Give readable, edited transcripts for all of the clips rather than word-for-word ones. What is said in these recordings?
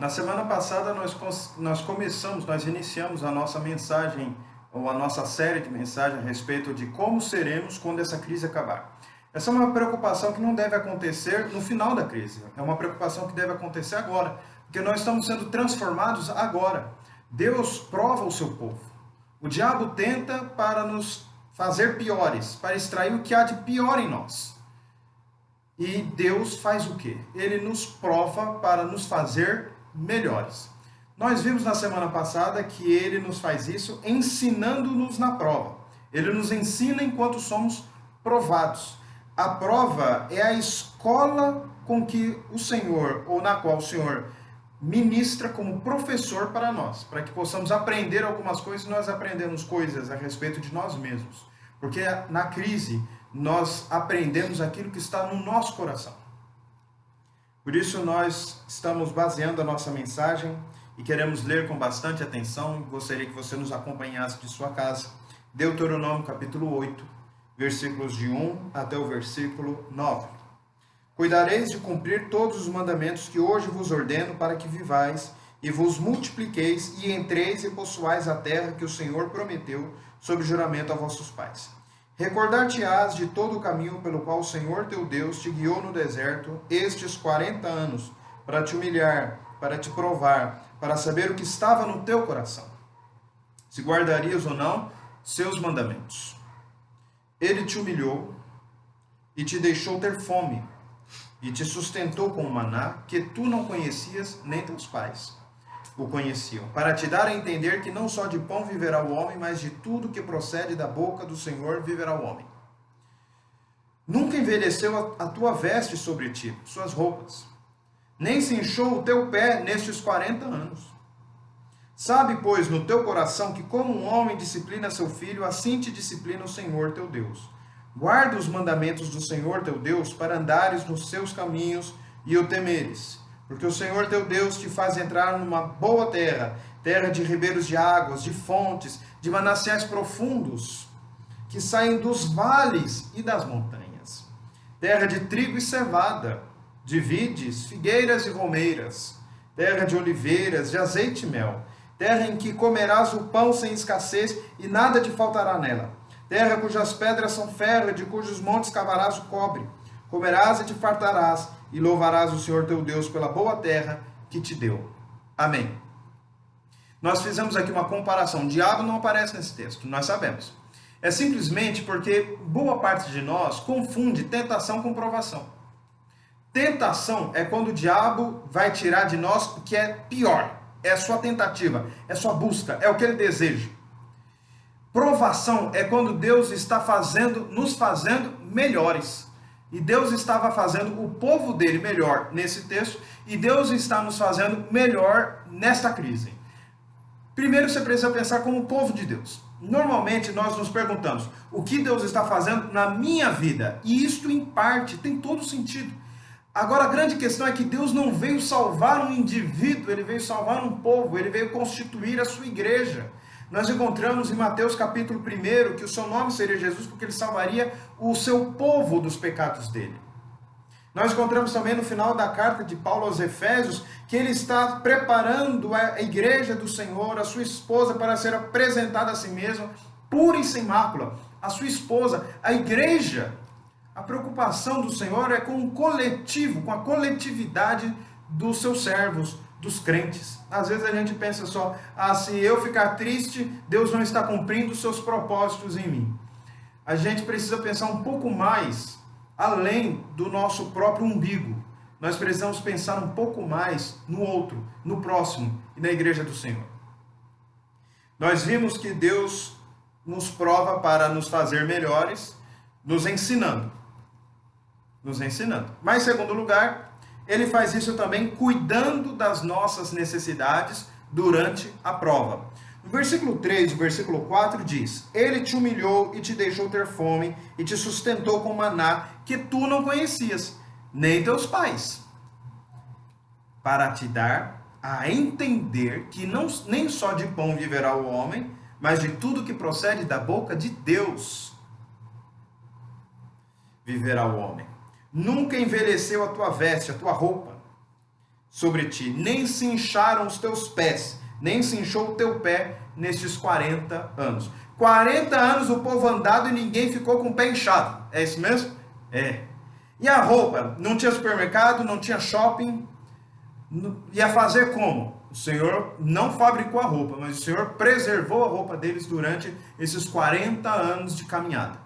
Na semana passada nós iniciamos a nossa mensagem, ou a nossa série de mensagens a respeito de como seremos quando essa crise acabar. Essa é uma preocupação que não deve acontecer no final da crise, é uma preocupação que deve acontecer agora, porque nós estamos sendo transformados agora. Deus prova o seu povo. O diabo tenta para nos fazer piores, para extrair o que há de pior em nós. E Deus faz o quê? Ele nos prova para nos fazer melhores. Nós vimos na semana passada que ele nos faz isso ensinando-nos na prova. Ele nos ensina enquanto somos provados. A prova é a escola com que o Senhor, ou na qual o Senhor ministra como professor para nós, para que possamos aprender algumas coisas. Nós aprendemos coisas a respeito de nós mesmos, porque na crise nós aprendemos aquilo que está no nosso coração. Por isso nós estamos baseando a nossa mensagem e queremos ler com bastante atenção. Gostaria que você nos acompanhasse de sua casa. Deuteronômio capítulo 8, versículos de 1 até o versículo 9. Cuidareis de cumprir todos os mandamentos que hoje vos ordeno, para que vivais e vos multipliqueis e entreis e possuais a terra que o Senhor prometeu sob juramento a vossos pais. Recordar-te-ás de todo o caminho pelo qual o Senhor teu Deus te guiou no deserto estes 40 anos, para te humilhar, para te provar, para saber o que estava no teu coração, se guardarias ou não seus mandamentos. Ele te humilhou e te deixou ter fome, e te sustentou com maná que tu não conhecias, nem teus pais o conheciam, para te dar a entender que não só de pão viverá o homem, mas de tudo que procede da boca do Senhor viverá o homem. Nunca envelheceu a tua veste sobre ti, suas roupas, nem se inchou o teu pé nestes 40 anos. Sabe, pois, no teu coração que como um homem disciplina seu filho, assim te disciplina o Senhor teu Deus. Guarda os mandamentos do Senhor teu Deus, para andares nos seus caminhos e o temeres. Porque o Senhor teu Deus te faz entrar numa boa terra, terra de ribeiros de águas, de fontes, de mananciais profundos, que saem dos vales e das montanhas. Terra de trigo e cevada, de vides, figueiras e romeiras, terra de oliveiras, de azeite e mel, terra em que comerás o pão sem escassez e nada te faltará nela. Terra cujas pedras são ferro, de cujos montes cavarás o cobre. Comerás e te fartarás, e louvarás o Senhor teu Deus pela boa terra que te deu. Amém. Nós fizemos aqui uma comparação. O diabo não aparece nesse texto, nós sabemos. É simplesmente porque boa parte de nós confunde tentação com provação. Tentação é quando o diabo vai tirar de nós o que é pior. É a sua tentativa, é a sua busca, é o que ele deseja. Provação é quando Deus está nos fazendo melhores. E Deus estava fazendo o povo dele melhor nesse texto, e Deus está nos fazendo melhor nesta crise. Primeiro você precisa pensar como povo de Deus. Normalmente nós nos perguntamos, o que Deus está fazendo na minha vida? E isto em parte tem todo sentido. Agora a grande questão é que Deus não veio salvar um indivíduo, ele veio salvar um povo, ele veio constituir a sua igreja. Nós encontramos em Mateus capítulo 1 que o seu nome seria Jesus, porque ele salvaria o seu povo dos pecados dele. Nós encontramos também no final da carta de Paulo aos Efésios, que ele está preparando a igreja do Senhor, a sua esposa, para ser apresentada a si mesma, pura e sem mácula. A sua esposa, a igreja. A preocupação do Senhor é com o coletivo, com a coletividade dos seus servos, dos crentes. Às vezes a gente pensa só, se eu ficar triste, Deus não está cumprindo os seus propósitos em mim. A gente precisa pensar um pouco mais além do nosso próprio umbigo. Nós precisamos pensar um pouco mais no outro, no próximo e na igreja do Senhor. Nós vimos que Deus nos prova para nos fazer melhores, nos ensinando. Mas, em segundo lugar, ele faz isso também cuidando das nossas necessidades durante a prova. No versículo 3 e versículo 4 diz: Ele te humilhou e te deixou ter fome e te sustentou com maná que tu não conhecias, nem teus pais, para te dar a entender que nem só de pão viverá o homem, mas de tudo que procede da boca de Deus viverá o homem. Nunca envelheceu a tua veste, a tua roupa. sobre ti, nem se incharam os teus pés, nem se inchou o teu pé nestes 40 anos. 40 anos o povo andado e ninguém ficou com o pé inchado. É isso mesmo? É. E a roupa? Não tinha supermercado, não tinha shopping. Ia fazer como? O Senhor não fabricou a roupa, mas o Senhor preservou a roupa deles durante esses 40 anos de caminhada.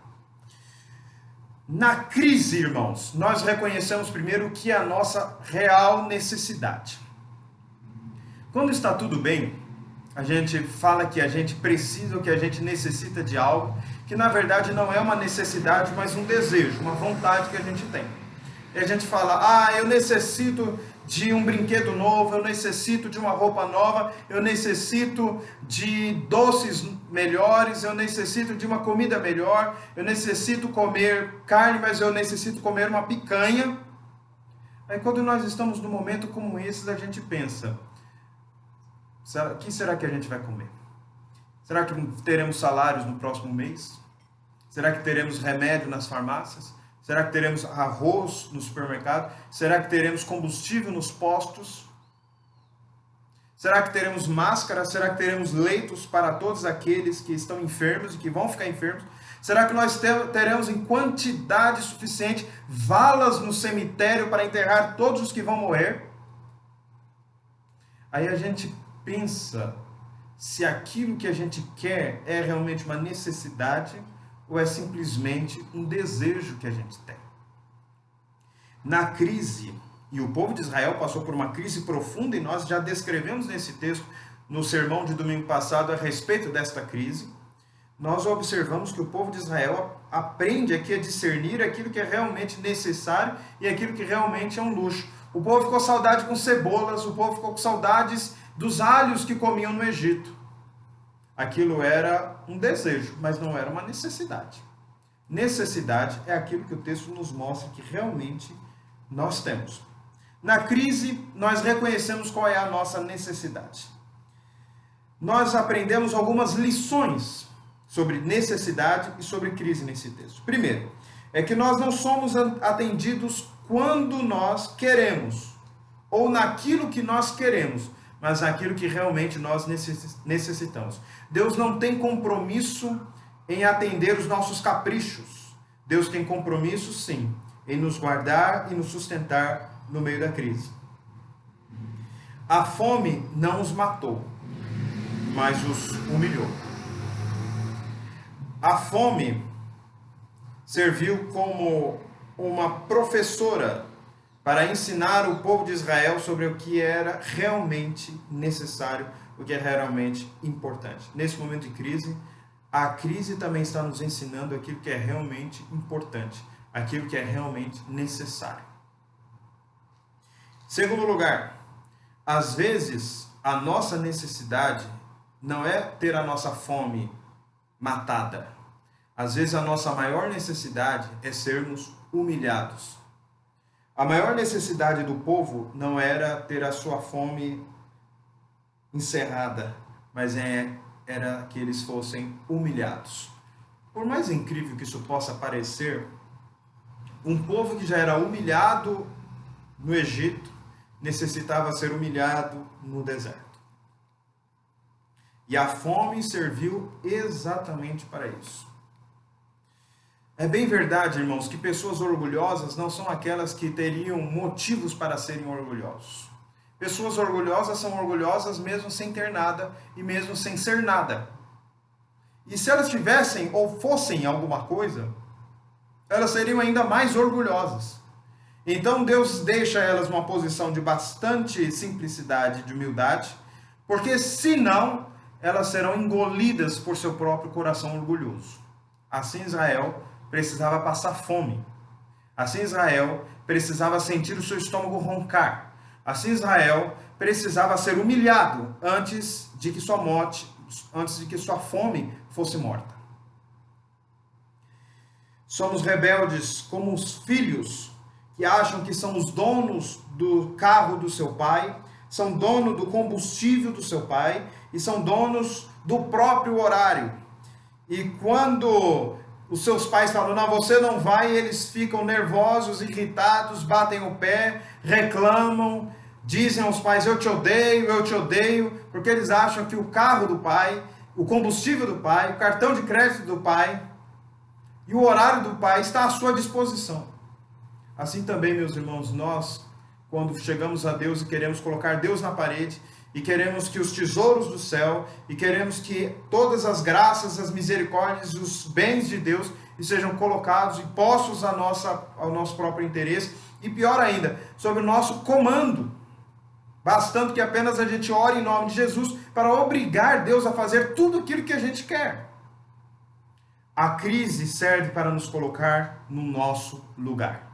Na crise, irmãos, nós reconhecemos primeiro o que é a nossa real necessidade. Quando está tudo bem, a gente fala que a gente precisa ou que a gente necessita de algo, que na verdade não é uma necessidade, mas um desejo, uma vontade que a gente tem. E a gente fala, eu necessito de um brinquedo novo, eu necessito de uma roupa nova, eu necessito de doces melhores, eu necessito de uma comida melhor, eu necessito comer carne, mas eu necessito comer uma picanha. Aí quando nós estamos num momento como esse, a gente pensa, o que será que a gente vai comer? Será que teremos salários no próximo mês? Será que teremos remédio nas farmácias? Será que teremos arroz no supermercado? Será que teremos combustível nos postos? Será que teremos máscara? Será que teremos leitos para todos aqueles que estão enfermos e que vão ficar enfermos? Será que nós teremos em quantidade suficiente valas no cemitério para enterrar todos os que vão morrer? Aí a gente pensa se aquilo que a gente quer é realmente uma necessidade ou é simplesmente um desejo que a gente tem. Na crise, e o povo de Israel passou por uma crise profunda, e nós já descrevemos nesse texto, no sermão de domingo passado, a respeito desta crise, nós observamos que o povo de Israel aprende aqui a discernir aquilo que é realmente necessário e aquilo que realmente é um luxo. O povo ficou com saudade com cebolas, o povo ficou com saudades dos alhos que comiam no Egito. Aquilo era um desejo, mas não era uma necessidade. Necessidade é aquilo que o texto nos mostra que realmente nós temos. Na crise, nós reconhecemos qual é a nossa necessidade. Nós aprendemos algumas lições sobre necessidade e sobre crise nesse texto. Primeiro, é que nós não somos atendidos quando nós queremos, ou naquilo que nós queremos, mas naquilo que realmente nós necessitamos. Deus não tem compromisso em atender os nossos caprichos. Deus tem compromisso, sim, em nos guardar e nos sustentar no meio da crise. A fome não os matou, mas os humilhou. A fome serviu como uma professora para ensinar o povo de Israel sobre o que era realmente necessário, o que é realmente importante. Nesse momento de crise, a crise também está nos ensinando aquilo que é realmente importante, aquilo que é realmente necessário. Segundo lugar, às vezes a nossa necessidade não é ter a nossa fome matada. Às vezes a nossa maior necessidade é sermos humilhados. A maior necessidade do povo não era ter a sua fome encerrada, mas era que eles fossem humilhados. Por mais incrível que isso possa parecer, um povo que já era humilhado no Egito necessitava ser humilhado no deserto. E a fome serviu exatamente para isso. É bem verdade, irmãos, que pessoas orgulhosas não são aquelas que teriam motivos para serem orgulhosos. Pessoas orgulhosas são orgulhosas mesmo sem ter nada e mesmo sem ser nada. E se elas tivessem ou fossem alguma coisa, elas seriam ainda mais orgulhosas. Então Deus deixa elas numa posição de bastante simplicidade e de humildade, porque senão elas serão engolidas por seu próprio coração orgulhoso. Assim Israel precisava passar fome. Assim Israel precisava sentir o seu estômago roncar. Assim Israel precisava ser humilhado antes de que sua fome fosse morta. Somos rebeldes como os filhos que acham que são os donos do carro do seu pai, são donos do combustível do seu pai e são donos do próprio horário. E quando os seus pais falam, não, você não vai, eles ficam nervosos, irritados, batem o pé, reclamam, dizem aos pais, eu te odeio, porque eles acham que o carro do pai, o combustível do pai, o cartão de crédito do pai e o horário do pai está à sua disposição. Assim também, meus irmãos, nós, quando chegamos a Deus e queremos colocar Deus na parede, e queremos que os tesouros do céu, e queremos que todas as graças, as misericórdias, os bens de Deus sejam colocados e postos ao nosso próprio interesse, e pior ainda, sob o nosso comando, bastando que apenas a gente ore em nome de Jesus para obrigar Deus a fazer tudo aquilo que a gente quer. A crise serve para nos colocar no nosso lugar.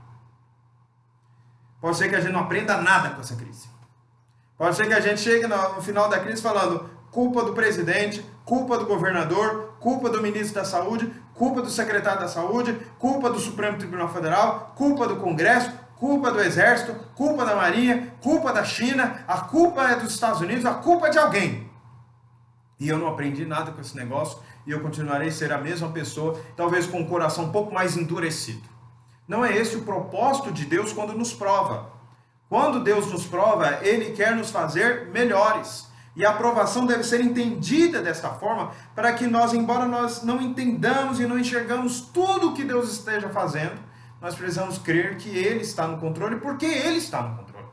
Pode ser que a gente não aprenda nada com essa crise. Pode ser que a gente chegue no final da crise falando culpa do presidente, culpa do governador, culpa do ministro da saúde, culpa do secretário da saúde, culpa do Supremo Tribunal Federal, culpa do Congresso, culpa do Exército, culpa da Marinha, culpa da China, a culpa é dos Estados Unidos, a culpa é de alguém. E eu não aprendi nada com esse negócio e eu continuarei a ser a mesma pessoa, talvez com o coração um pouco mais endurecido. Não é esse o propósito de Deus quando nos prova. Quando Deus nos prova, Ele quer nos fazer melhores. E a aprovação deve ser entendida desta forma, para que nós, embora nós não entendamos e não enxergamos tudo o que Deus esteja fazendo, nós precisamos crer que Ele está no controle, porque Ele está no controle.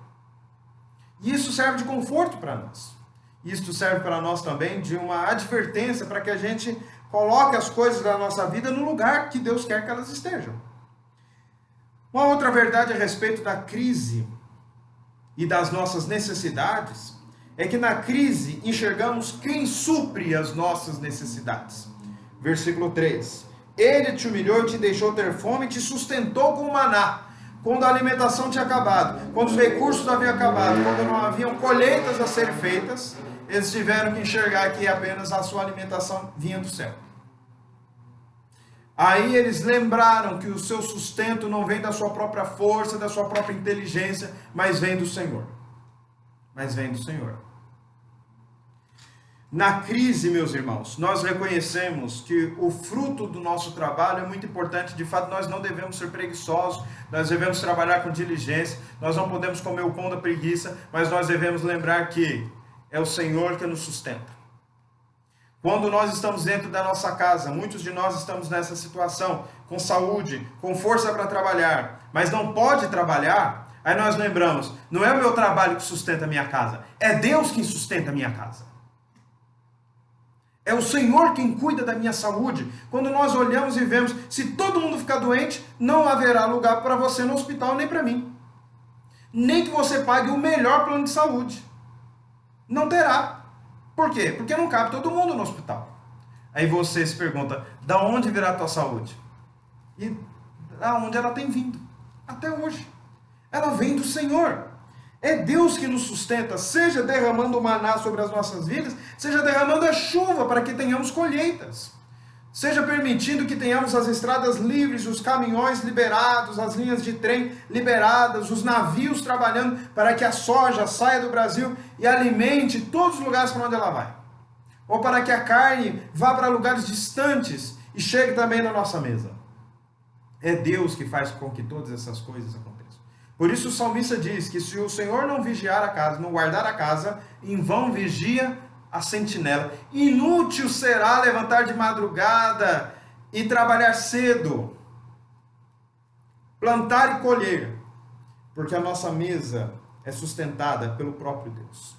E isso serve de conforto para nós. Isto serve para nós também de uma advertência, para que a gente coloque as coisas da nossa vida no lugar que Deus quer que elas estejam. Uma outra verdade a respeito da crise e das nossas necessidades é que na crise enxergamos quem supre as nossas necessidades. Versículo 3. Ele te humilhou e te deixou ter fome e te sustentou com maná, quando a alimentação tinha acabado, quando os recursos haviam acabado, quando não haviam colheitas a serem feitas, eles tiveram que enxergar que apenas a sua alimentação vinha do céu. Aí eles lembraram que o seu sustento não vem da sua própria força, da sua própria inteligência, mas vem do Senhor. Mas vem do Senhor. Na crise, meus irmãos, nós reconhecemos que o fruto do nosso trabalho é muito importante. De fato, nós não devemos ser preguiçosos, nós devemos trabalhar com diligência, nós não podemos comer o pão da preguiça, mas nós devemos lembrar que é o Senhor que nos sustenta. Quando nós estamos dentro da nossa casa, muitos de nós estamos nessa situação, com saúde, com força para trabalhar, mas não pode trabalhar, aí nós lembramos, não é o meu trabalho que sustenta a minha casa, é Deus quem sustenta a minha casa. É o Senhor quem cuida da minha saúde. Quando nós olhamos e vemos, se todo mundo ficar doente, não haverá lugar para você no hospital, nem para mim. Nem que você pague o melhor plano de saúde. Não terá. Por quê? Porque não cabe todo mundo no hospital. Aí você se pergunta, da onde virá a tua saúde? E da onde ela tem vindo? Até hoje. Ela vem do Senhor. É Deus que nos sustenta, seja derramando o maná sobre as nossas vidas, seja derramando a chuva para que tenhamos colheitas. Seja permitindo que tenhamos as estradas livres, os caminhões liberados, as linhas de trem liberadas, os navios trabalhando para que a soja saia do Brasil e alimente todos os lugares para onde ela vai. Ou para que a carne vá para lugares distantes e chegue também na nossa mesa. É Deus que faz com que todas essas coisas aconteçam. Por isso o salmista diz que se o Senhor não vigiar a casa, não guardar a casa, em vão vigia a sentinela. Inútil será levantar de madrugada e trabalhar cedo, plantar e colher, porque a nossa mesa é sustentada pelo próprio Deus.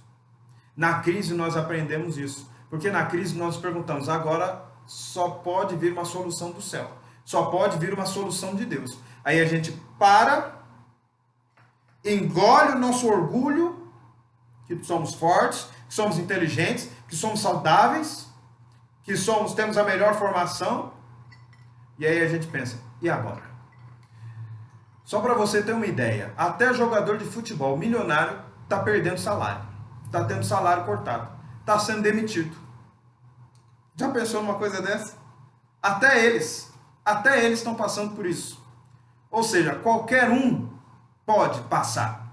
Na crise nós aprendemos isso, porque na crise nós perguntamos, agora só pode vir uma solução do céu, só pode vir uma solução de Deus. Aí a gente para, engole o nosso orgulho, que somos fortes, que somos inteligentes, que somos saudáveis, que temos a melhor formação, e aí a gente pensa, e agora? Só para você ter uma ideia, até jogador de futebol milionário está perdendo salário, está tendo salário cortado, está sendo demitido. Já pensou numa coisa dessa? Até eles estão passando por isso. Ou seja, qualquer um pode passar,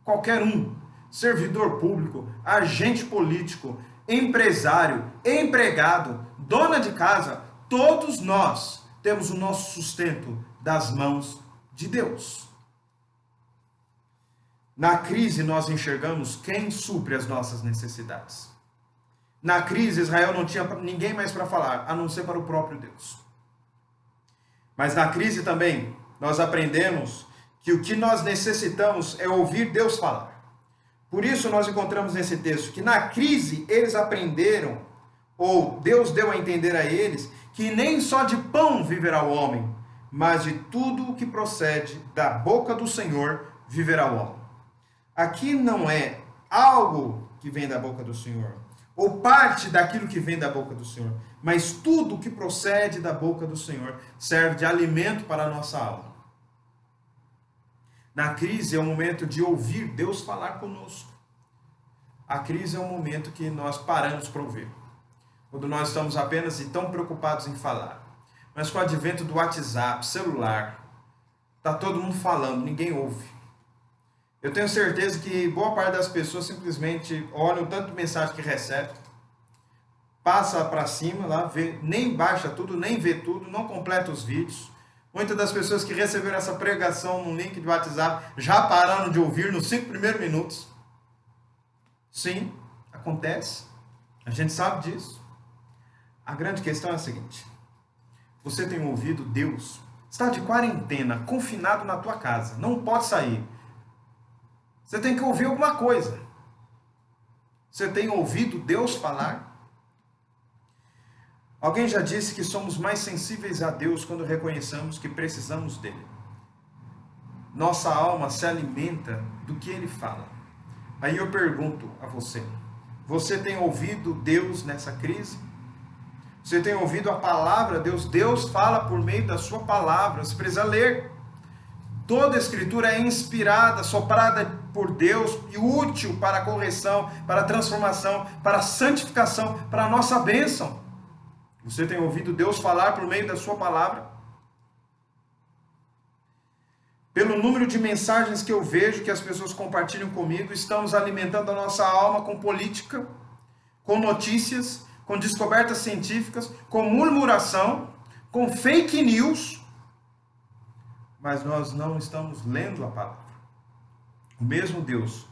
qualquer um. Servidor público, agente político, empresário, empregado, dona de casa, todos nós temos o nosso sustento das mãos de Deus. Na crise nós enxergamos quem supre as nossas necessidades. Na crise Israel não tinha ninguém mais para falar, a não ser para o próprio Deus. Mas na crise também nós aprendemos que o que nós necessitamos é ouvir Deus falar. Por isso nós encontramos nesse texto que na crise eles aprenderam, ou Deus deu a entender a eles, que nem só de pão viverá o homem, mas de tudo o que procede da boca do Senhor viverá o homem. Aqui não é algo que vem da boca do Senhor, ou parte daquilo que vem da boca do Senhor, mas tudo que procede da boca do Senhor serve de alimento para a nossa alma. Na crise é o momento de ouvir Deus falar conosco. A crise é um momento que nós paramos para ouvir, quando nós estamos apenas e tão preocupados em falar. Mas com o advento do WhatsApp, celular, está todo mundo falando, ninguém ouve. Eu tenho certeza que boa parte das pessoas simplesmente olham tanto mensagem que recebe, passa para cima lá, vê, nem baixa tudo, nem vê tudo, não completa os vídeos. Muitas das pessoas que receberam essa pregação no link do WhatsApp já pararam de ouvir nos 5 primeiros minutos. Sim, acontece. A gente sabe disso. A grande questão é a seguinte: você tem ouvido Deus? Está de quarentena, confinado na tua casa, não pode sair. Você tem que ouvir alguma coisa. Você tem ouvido Deus falar? Alguém já disse que somos mais sensíveis a Deus quando reconhecemos que precisamos dele. Nossa alma se alimenta do que ele fala. Aí eu pergunto a você: você tem ouvido Deus nessa crise? Você tem ouvido a palavra de Deus? Deus fala por meio da sua palavra, você precisa ler. Toda a escritura é inspirada, soprada por Deus e útil para a correção, para a transformação, para a santificação, para a nossa bênção. Você tem ouvido Deus falar por meio da sua palavra? Pelo número de mensagens que eu vejo que as pessoas compartilham comigo, estamos alimentando a nossa alma com política, com notícias, com descobertas científicas, com murmuração, com fake news, mas nós não estamos lendo a palavra. O mesmo Deus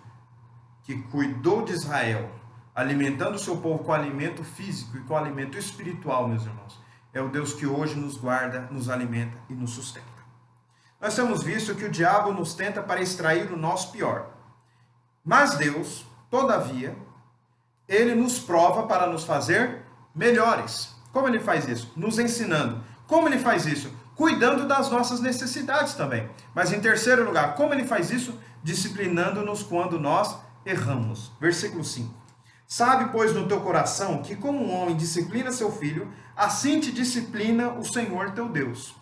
que cuidou de Israel, alimentando o seu povo com alimento físico e com alimento espiritual, meus irmãos, é o Deus que hoje nos guarda, nos alimenta e nos sustenta. Nós temos visto que o diabo nos tenta para extrair o nosso pior. Mas Deus, todavia, ele nos prova para nos fazer melhores. Como ele faz isso? Nos ensinando. Como ele faz isso? Cuidando das nossas necessidades também. Mas em terceiro lugar, como ele faz isso? Disciplinando-nos quando nós erramos. Versículo 5. Sabe, pois, no teu coração que como um homem disciplina seu filho, assim te disciplina o Senhor teu Deus.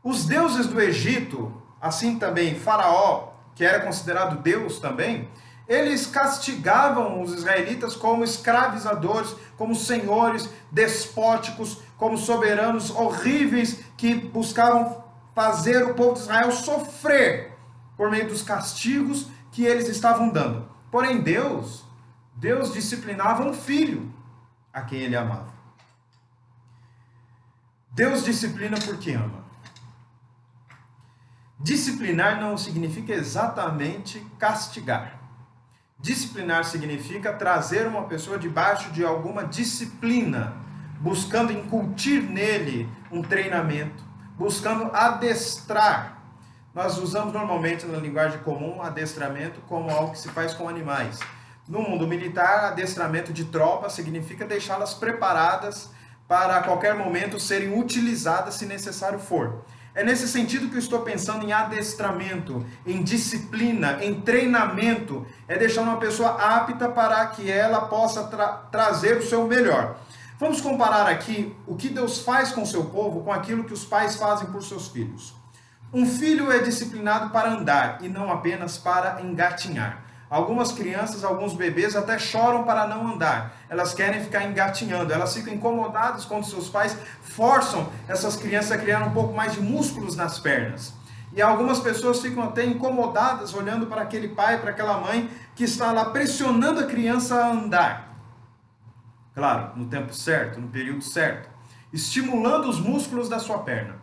Os deuses do Egito, assim também Faraó, que era considerado Deus também, eles castigavam os israelitas como escravizadores, como senhores despóticos, como soberanos horríveis que buscavam fazer o povo de Israel sofrer por meio dos castigos que eles estavam dando. Porém, Deus disciplinava um filho a quem ele amava. Deus disciplina porque ama. Disciplinar não significa exatamente castigar. Disciplinar significa trazer uma pessoa debaixo de alguma disciplina, buscando incutir nele um treinamento, buscando adestrar. Nós usamos normalmente na linguagem comum adestramento como algo que se faz com animais. No mundo militar, adestramento de tropas significa deixá-las preparadas para a qualquer momento serem utilizadas se necessário for. É nesse sentido que eu estou pensando em adestramento, em disciplina, em treinamento. É deixar uma pessoa apta para que ela possa trazer o seu melhor. Vamos comparar aqui o que Deus faz com o seu povo com aquilo que os pais fazem por seus filhos. Um filho é disciplinado para andar e não apenas para engatinhar. Algumas crianças, alguns bebês até choram para não andar. Elas querem ficar engatinhando. Elas ficam incomodadas quando seus pais forçam essas crianças a criar um pouco mais de músculos nas pernas. E algumas pessoas ficam até incomodadas olhando para aquele pai, para aquela mãe que está lá pressionando a criança a andar. Claro, no tempo certo, no período certo. Estimulando os músculos da sua perna.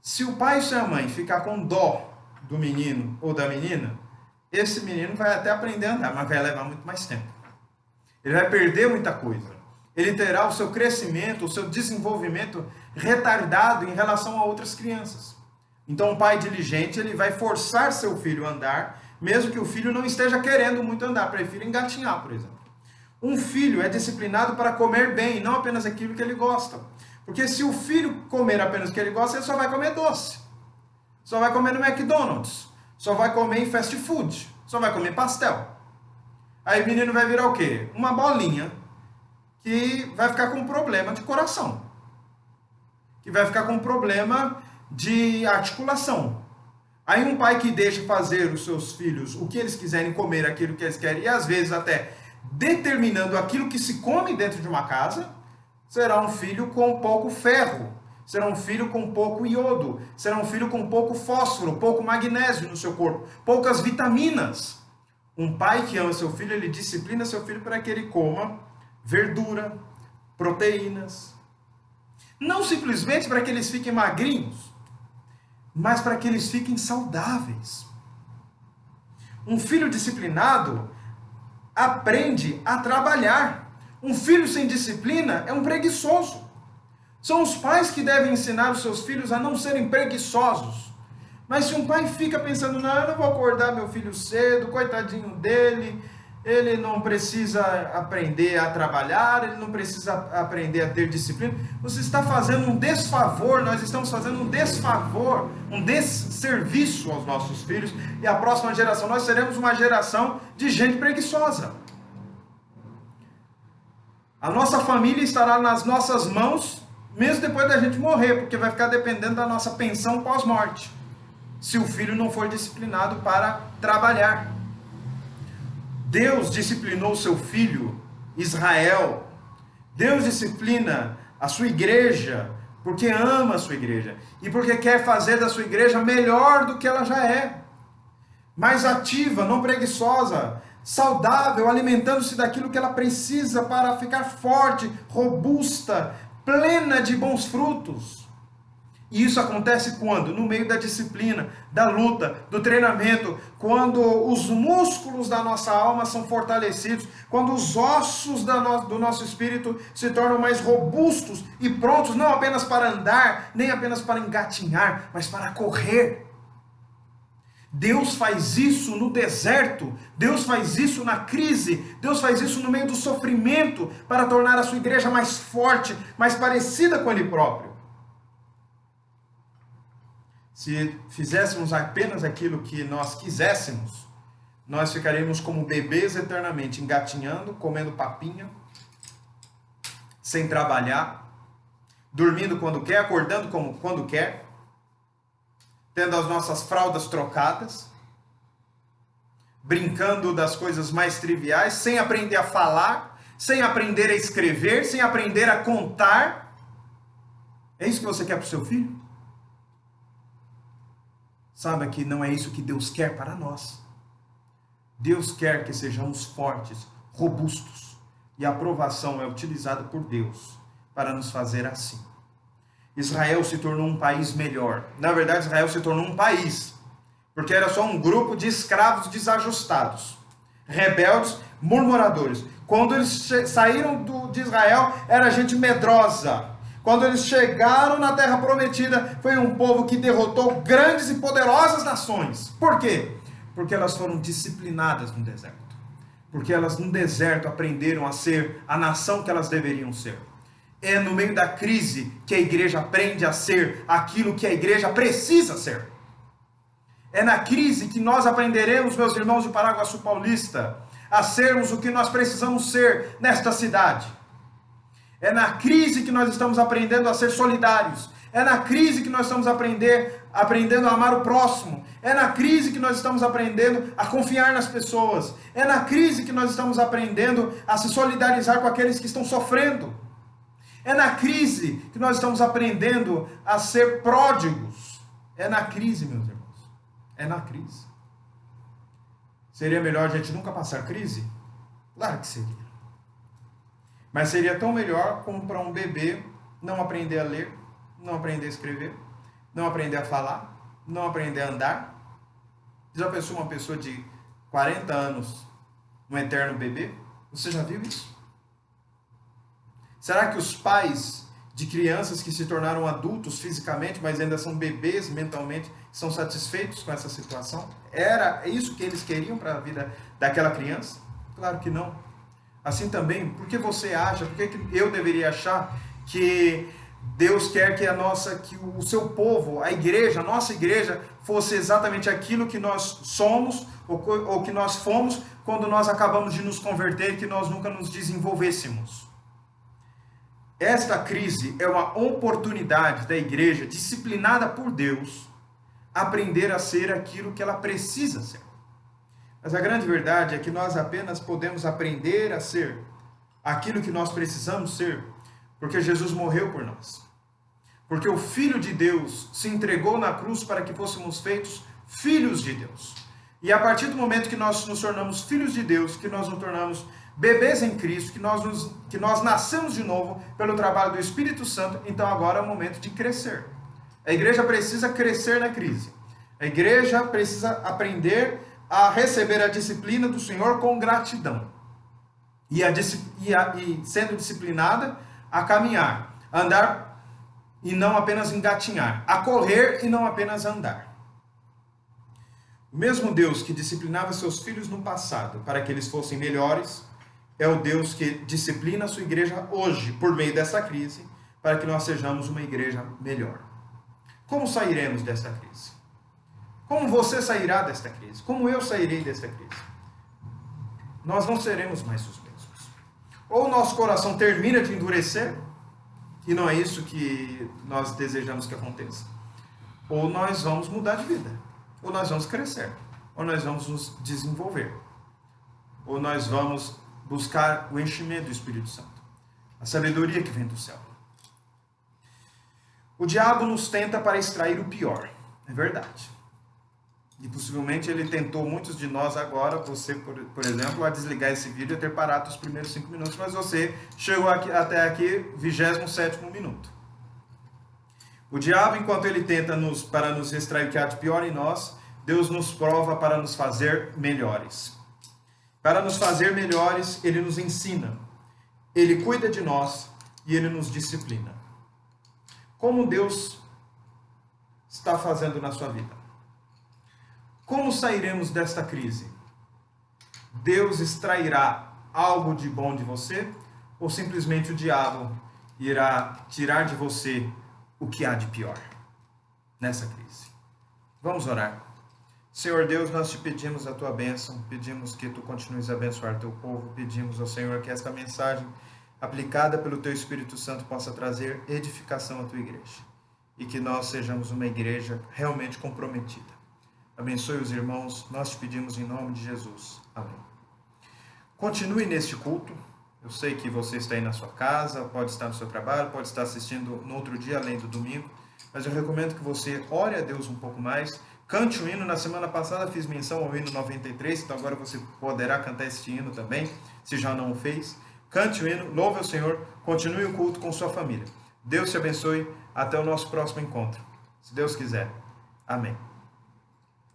Se o pai e a mãe ficar com dó do menino ou da menina, esse menino vai até aprender a andar, mas vai levar muito mais tempo. Ele vai perder muita coisa. Ele terá o seu crescimento, o seu desenvolvimento retardado em relação a outras crianças. Então, um pai diligente, ele vai forçar seu filho a andar, mesmo que o filho não esteja querendo muito andar, prefira engatinhar, por exemplo. Um filho é disciplinado para comer bem, não apenas aquilo que ele gosta. Porque se o filho comer apenas o que ele gosta, ele só vai comer doce. Só vai comer no McDonald's. Só vai comer em fast food. Só vai comer pastel. Aí o menino vai virar o quê? Uma bolinha que vai ficar com problema de coração. Que vai ficar com problema de articulação. Aí um pai que deixa fazer os seus filhos o que eles quiserem comer, aquilo que eles querem, e às vezes até determinando aquilo que se come dentro de uma casa, será um filho com pouco ferro, será um filho com pouco iodo, será um filho com pouco fósforo, pouco magnésio no seu corpo, poucas vitaminas. Um pai que ama seu filho, ele disciplina seu filho para que ele coma verdura, proteínas. Não simplesmente para que eles fiquem magrinhos, mas para que eles fiquem saudáveis. Um filho disciplinado aprende a trabalhar. Um filho sem disciplina é um preguiçoso. São os pais que devem ensinar os seus filhos a não serem preguiçosos. Mas se um pai fica pensando, não, eu não vou acordar meu filho cedo, coitadinho dele, ele não precisa aprender a trabalhar, ele não precisa aprender a ter disciplina, você está fazendo um desfavor, nós estamos fazendo um desfavor, um desserviço aos nossos filhos, e a próxima geração, nós seremos uma geração de gente preguiçosa. A nossa família estará nas nossas mãos, mesmo depois da gente morrer, porque vai ficar dependendo da nossa pensão pós-morte, se o filho não for disciplinado para trabalhar. Deus disciplinou seu filho, Israel. Deus disciplina a sua igreja, porque ama a sua igreja. E porque quer fazer da sua igreja melhor do que ela já é. Mais ativa, não preguiçosa, saudável, alimentando-se daquilo que ela precisa para ficar forte, robusta, plena de bons frutos. E isso acontece quando? No meio da disciplina, da luta, do treinamento, quando os músculos da nossa alma são fortalecidos, quando os ossos do nosso espírito se tornam mais robustos e prontos, não apenas para andar, nem apenas para engatinhar, mas para correr. Deus faz isso no deserto, Deus faz isso na crise, Deus faz isso no meio do sofrimento, para tornar a sua igreja mais forte, mais parecida com Ele próprio. Se fizéssemos apenas aquilo que nós quiséssemos, nós ficaríamos como bebês eternamente, engatinhando, comendo papinha, sem trabalhar, dormindo quando quer, acordando quando quer, tendo as nossas fraldas trocadas, brincando das coisas mais triviais, sem aprender a falar, sem aprender a escrever, sem aprender a contar. É isso que você quer para o seu filho? Saiba que não é isso que Deus quer para nós. Deus quer que sejamos fortes, robustos. E a aprovação é utilizada por Deus para nos fazer assim. Israel se tornou um país melhor. Na verdade, Israel se tornou um país, porque era só um grupo de escravos desajustados, rebeldes, murmuradores. Quando eles saíram de Israel, era gente medrosa. Quando eles chegaram na terra prometida, foi um povo que derrotou grandes e poderosas nações. Por quê? Porque elas foram disciplinadas no deserto. Porque elas no deserto aprenderam a ser a nação que elas deveriam ser. É no meio da crise que a igreja aprende a ser aquilo que a igreja precisa ser. É na crise que nós aprenderemos, meus irmãos de Paraguaçu Paulista, a sermos o que nós precisamos ser nesta cidade. É na crise que nós estamos aprendendo a ser solidários. É na crise que nós estamos aprendendo a amar o próximo. É na crise que nós estamos aprendendo a confiar nas pessoas. É na crise que nós estamos aprendendo a se solidarizar com aqueles que estão sofrendo. É na crise que nós estamos aprendendo a ser pródigos. É na crise, meus irmãos. É na crise. Seria melhor a gente nunca passar crise? Claro que seria. Mas seria tão melhor como para um bebê não aprender a ler, não aprender a escrever, não aprender a falar, não aprender a andar. Já pensou uma pessoa de 40 anos um eterno bebê? Você já viu isso? Será que os pais de crianças que se tornaram adultos fisicamente, mas ainda são bebês mentalmente, são satisfeitos com essa situação? Era isso que eles queriam para a vida daquela criança? Claro que não. Assim também, por que você acha, por que eu deveria achar que Deus quer que o seu povo, a igreja, a nossa igreja, fosse exatamente aquilo que nós somos ou que nós fomos quando nós acabamos de nos converter e que nós nunca nos desenvolvêssemos? Esta crise é uma oportunidade da igreja, disciplinada por Deus, aprender a ser aquilo que ela precisa ser. Mas a grande verdade é que nós apenas podemos aprender a ser aquilo que nós precisamos ser, porque Jesus morreu por nós. Porque o Filho de Deus se entregou na cruz para que fôssemos feitos filhos de Deus. E a partir do momento que nós nos tornamos filhos de Deus, que nós nos tornamos bebês em Cristo, que nós nascemos de novo pelo trabalho do Espírito Santo, então agora é o momento de crescer. A igreja precisa crescer na crise. A igreja precisa aprender a receber a disciplina do Senhor com gratidão. E sendo disciplinada, a caminhar, a andar e não apenas engatinhar, a correr e não apenas andar. O mesmo Deus que disciplinava seus filhos no passado para que eles fossem melhores, é o Deus que disciplina a sua igreja hoje, por meio dessa crise, para que nós sejamos uma igreja melhor. Como sairemos desta crise? Como você sairá desta crise? Como eu sairei desta crise? Nós não seremos mais os mesmos. Ou o nosso coração termina de endurecer, e não é isso que nós desejamos que aconteça. Ou nós vamos mudar de vida. Ou nós vamos crescer. Ou nós vamos nos desenvolver. Ou nós vamos buscar o enchimento do Espírito Santo. A sabedoria que vem do céu. O diabo nos tenta para extrair o pior. É verdade. E possivelmente ele tentou muitos de nós agora, você, por exemplo, a desligar esse vídeo e ter parado os primeiros 5 minutos, mas você chegou até aqui, 27º minuto. O diabo, enquanto ele tenta para nos extrair o que há de pior em nós, Deus nos prova para nos fazer melhores. Para nos fazer melhores, ele nos ensina, ele cuida de nós e ele nos disciplina. Como Deus está fazendo na sua vida? Como sairemos desta crise? Deus extrairá algo de bom de você ou simplesmente o diabo irá tirar de você o que há de pior nessa crise? Vamos orar. Senhor Deus, nós te pedimos a tua bênção, pedimos que tu continues a abençoar teu povo, pedimos ao Senhor que esta mensagem aplicada pelo teu Espírito Santo possa trazer edificação à tua igreja e que nós sejamos uma igreja realmente comprometida. Abençoe os irmãos, nós te pedimos em nome de Jesus. Amém. Continue neste culto. Eu sei que você está aí na sua casa, pode estar no seu trabalho, pode estar assistindo no outro dia, além do domingo, mas eu recomendo que você ore a Deus um pouco mais. Cante o hino. Na semana passada fiz menção ao hino 93, então agora você poderá cantar este hino também, se já não o fez. Cante o hino, louve ao Senhor, continue o culto com sua família. Deus te abençoe, até o nosso próximo encontro. Se Deus quiser. Amém.